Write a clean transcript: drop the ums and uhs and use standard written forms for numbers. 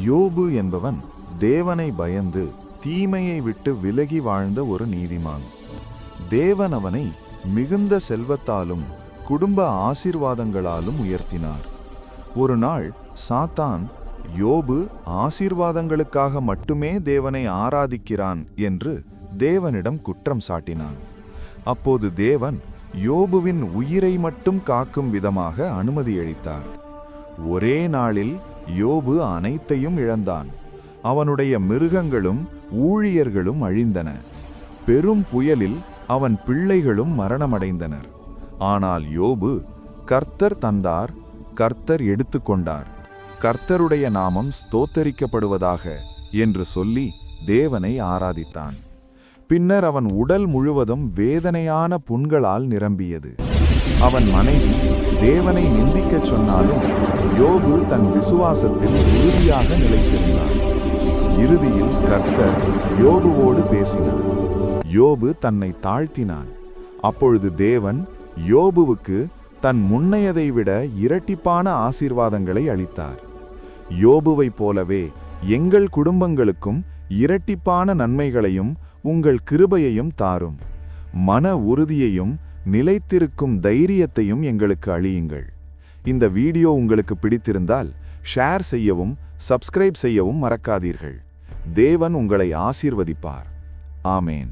யோபு என்பவன் தேவனை பயந்து தீமையை விட்டு விலகி வாழ்ந்த ஒரு நீதிமான். தேவன் அவனை மிகுந்த செல்வத்தாலும் குடும்ப ஆசீர்வாதங்களாலும் உயர்த்தினார். ஒரு நாள் சாத்தான் யோபு ஆசீர்வாதங்களுக்காக மட்டுமே தேவனை ஆராதிக்கிறான் என்று தேவனிடம் குற்றம் சாட்டினான். அப்போது தேவன் யோபுவின் உயிரை மட்டும் காக்கும் விதமாக அனுமதியளித்தார். ஒரே நாளில் யோபு அனைத்தையும் இழந்தான். அவனுடைய மிருகங்களும் ஊழியர்களும் அழிந்தன. பெரும் புயலில் அவன் பிள்ளைகளும் மரணமடைந்தனர். ஆனால் யோபு, கர்த்தர் தந்தார், கர்த்தர் எடுத்துக்கொண்டார், கர்த்தருடைய நாமம் ஸ்தோத்தரிக்கப்படுவதாக என்று சொல்லி தேவனை ஆராதித்தான். பின்னர் அவன் உடல் முழுவதும் வேதனையான புண்களால் நிரம்பியது. அவன் மனைவி தேவனை நிந்திக்கச் சொன்னாலும் யோபு தன் விசுவாசத்தில் உறுதியாக நிலைத்திருந்தான். இறுதியில் கர்த்தர் யோபுவோடு பேசினார். யோபு தன்னை தாழ்த்தினான். அப்பொழுது தேவன் யோபுவுக்கு தன் முன்னையதை விட இரட்டிப்பான ஆசீர்வாதங்களை அளித்தார். யோபுவைப் போலவே எங்கள் குடும்பங்களுக்கும் இரட்டிப்பான நன்மைகளையும் உங்கள் கிருபையையும் தாரும். மன உறுதியையும் நிலைத்திருக்கும் தைரியத்தையும் எங்களுக்கு அளியுங்கள். இந்த வீடியோ உங்களுக்கு பிடித்திருந்தால் ஷேர் செய்யவும் சப்ஸ்கிரைப் செய்யவும் மறக்காதீர்கள். தேவன் உங்களை ஆசீர்வதிப்பார். ஆமேன்.